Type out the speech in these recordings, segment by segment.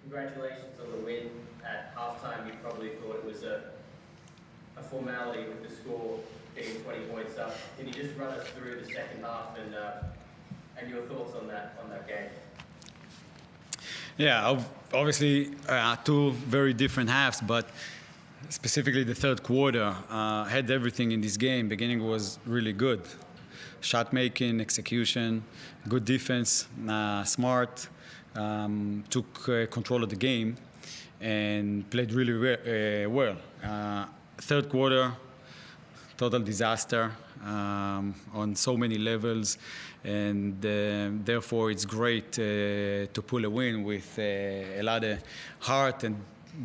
Congratulations on the win. At halftime, you probably thought it was a formality with the score being 20 points up. Can you just run us through the second half and your thoughts on that game? Yeah, obviously two very different halves, but specifically the third quarter had everything in this game. Beginning was really good. Shot making, execution, good defense, smart, took control of the game and played really well. Third quarter, total disaster on so many levels, and therefore it's great to pull a win with a lot of heart and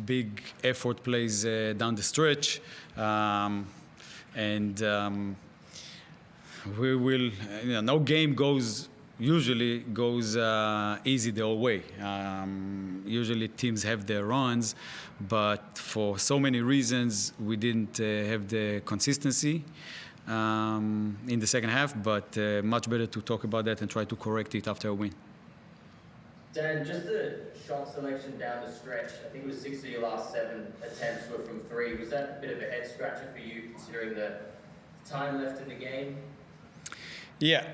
big effort plays down the stretch. We will, no game usually goes easy the whole way. Usually teams have their runs, but for so many reasons we didn't have the consistency in the second half, but much better to talk about that and try to correct it after a win. Dan, just the shot selection down the stretch, I think it was 6 of your last 7 attempts were from 3. Was that a bit of a head scratcher for you considering the time left in the game? Yeah,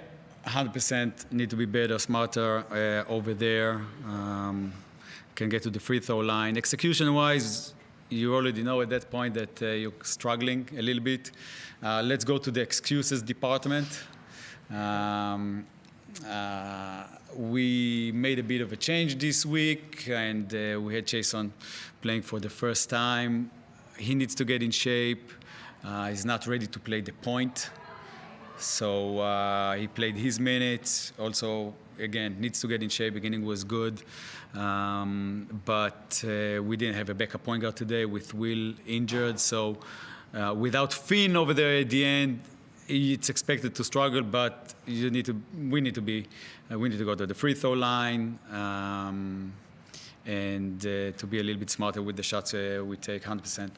100% need to be better, smarter over there. Can get to the free throw line. Execution-wise, you already know at that point that you're struggling a little bit. Let's go to the excuses department. We made a bit of a change this week, and we had Jason playing for the first time. He needs to get in shape. He's not ready to play the point. So he played his minutes. Also, again, needs to get in shape. Beginning was good. But we didn't have a backup point guard today with Will injured. So without Finn over there at the end, it's expected to struggle, but we need to go to the free throw line and to be a little bit smarter with the shots we take 100%.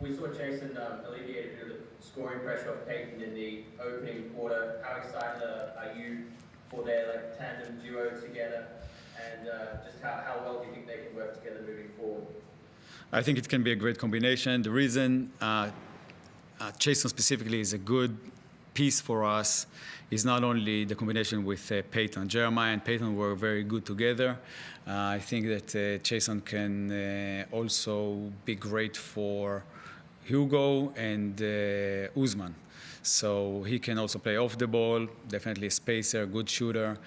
We saw Jason alleviate a bit of the scoring pressure of Peyton in the opening quarter. How excited are you for their tandem duo together, and just how well do you think they can work together moving forward? I think it can be a great combination. The reason Jason specifically is a good piece for us is not only the combination with Peyton. Jeremiah and Peyton were very good together. I think that Jason can also be great for Hugo and Usman. So he can also play off the ball, definitely a spacer, good shooter,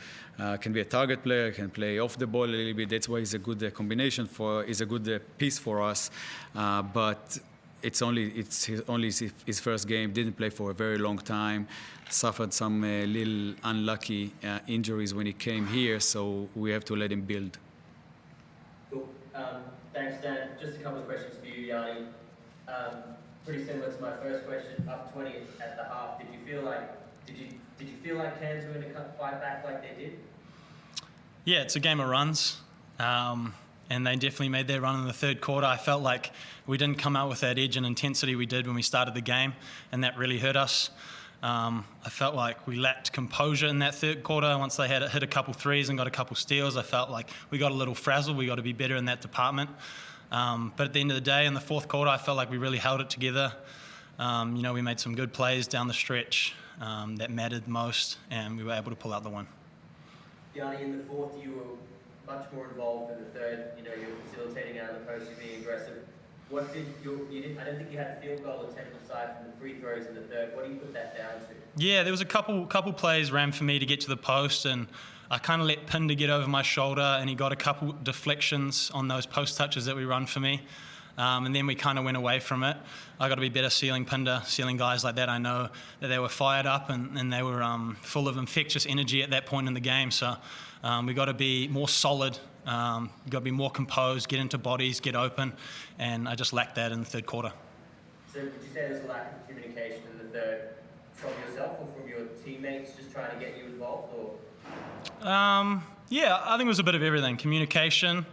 can be a target player, can play off the ball a little bit. That's why he's a good combination is a good piece for us. But it's only his first game, didn't play for a very long time, suffered some little unlucky injuries when he came here, so we have to let him build. Cool. Thanks, Dan. Just a couple of questions for you, Yanni. Pretty similar to my first question. Up 20 at the half. Did you feel like Cairns were going to fight back like they did? Yeah, it's a game of runs. And they definitely made their run in the third quarter. I felt like we didn't come out with that edge and intensity we did when we started the game, and that really hurt us. I felt like we lacked composure in that third quarter. Once they had hit a couple threes and got a couple steals, I felt like we got a little frazzled. We got to be better in that department. But at the end of the day, in the fourth quarter, I felt like we really held it together. We made some good plays down the stretch that mattered most, and we were able to pull out the win. Yanni, in the fourth, you were much more involved in the third. You're facilitating out of the post, you're being aggressive. I don't think you had a field goal attempt aside from the free throws in the third. What do you put that down to? Yeah, there was a couple plays ran for me to get to the post, and I kind of let Pinder get over my shoulder, and he got a couple deflections on those post touches that we run for me. And then we kind of went away from it. I got to be better sealing Pinder, sealing guys like that. I know that they were fired up and they were full of infectious energy at that point in the game. So we got to be more solid. We got to be more composed, get into bodies, get open, and I just lacked that in the third quarter. So would you say there's a lack of communication in the third from yourself or from your teammates just trying to get you involved, or? Yeah, I think it was a bit of everything. Communication.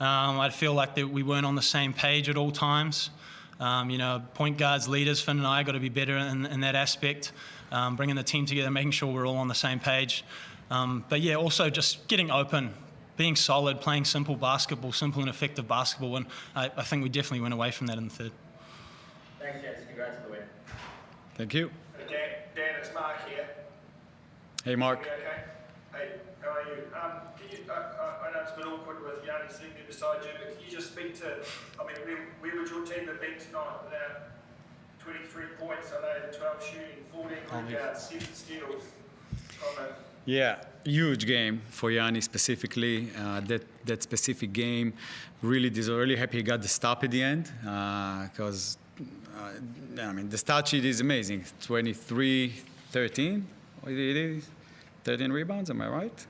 I feel like that we weren't on the same page at all times. Point guards, leaders, Finn and I got to be better in that aspect, bringing the team together, making sure we're all on the same page. But yeah, also just getting open, being solid, playing simple basketball, simple and effective basketball, and I think we definitely went away from that in the third. Thanks, Jason. Congrats on the win. Thank you. Dan, it's Mark here. Hey, Mark. You okay? Hey, how are you? I know it's a bit awkward with Yanni sitting there beside you, but can you just speak to, I mean, where would your team have been tonight without 23 points? I know 12 shooting, 14 rebounds, 7 steals. Yeah, huge game for Yanni specifically. That specific game really deserved. Really happy he got the stop at the end because I mean the stat sheet is amazing. 23-13. What it is? 13 rebounds. Am I right?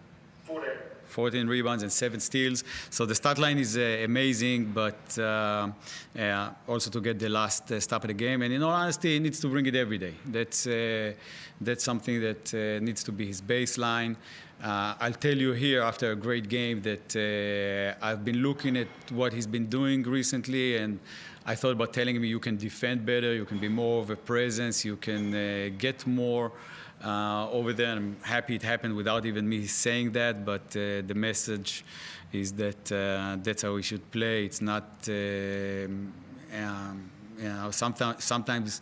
14 rebounds and 7 steals. So the stat line is amazing, but also to get the last stop of the game. And in all honesty, he needs to bring it every day. That's something that needs to be his baseline. I'll tell you here after a great game that I've been looking at what he's been doing recently, and I thought about telling him you can defend better, you can be more of a presence, you can get more over there. I'm happy it happened without even me saying that, but the message is that that's how we should play. It's not, sometimes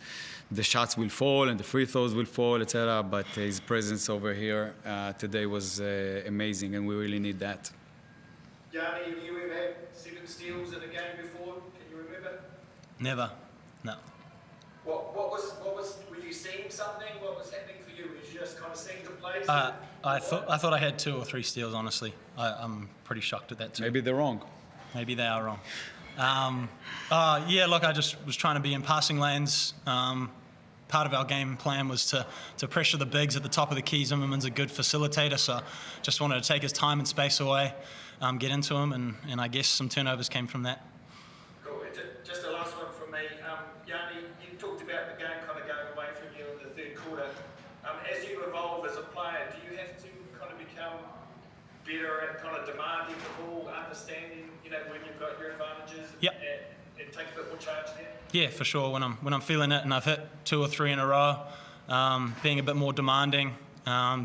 the shots will fall and the free throws will fall, etc. But his presence over here today was amazing, and we really need that. Yanni, have you ever had 7 steals in a game before? Can you remember? Never, no. What was? Were you seeing something? What was happening for you? Were you just kind of seeing the plays? I thought I had 2 or 3 steals. Honestly, I'm pretty shocked at that too. Maybe they're wrong. Maybe they are wrong. Yeah, look, I just was trying to be in passing lanes. Part of our game plan was to pressure the bigs at the top of the key. Zimmerman's a good facilitator, so just wanted to take his time and space away, get into him, and I guess some turnovers came from that. Cool. Just the last one from me. Yanni, you talked about the game kind of going away from you in the third quarter. As you evolve as a player, do you have to kind of become better at kind of demanding the ball, understanding, when you've got your advantages, and take a bit more charge there? Yeah, for sure. When I'm feeling it and I've hit 2 or 3 in a row, being a bit more demanding,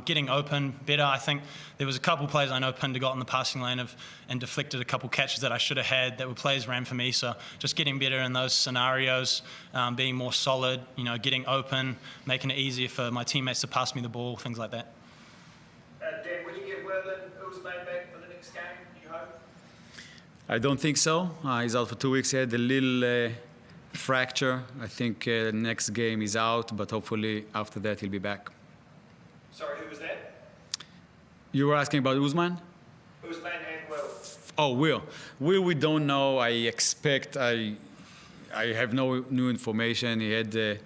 getting open better. I think there was a couple plays I know Pinder got in the passing lane and deflected a couple catches that I should have had that were plays ran for me. So just getting better in those scenarios, being more solid, getting open, making it easier for my teammates to pass me the ball, things like that. Dan, will you get Werlin Usman back for the next game, you hope? I don't think so. He's out for 2 weeks. He had a little fracture. I think next game he's out, but hopefully after that he'll be back. Sorry, who was that? You were asking about Usman? Usman and Will. Oh, Will, we don't know. I expect, I have no new information. He had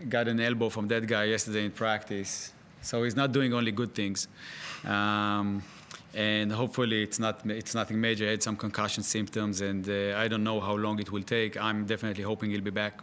got an elbow from that guy yesterday in practice. So he's not doing only good things. And hopefully it's nothing major. He had some concussion symptoms, and I don't know how long it will take. I'm definitely hoping he'll be back.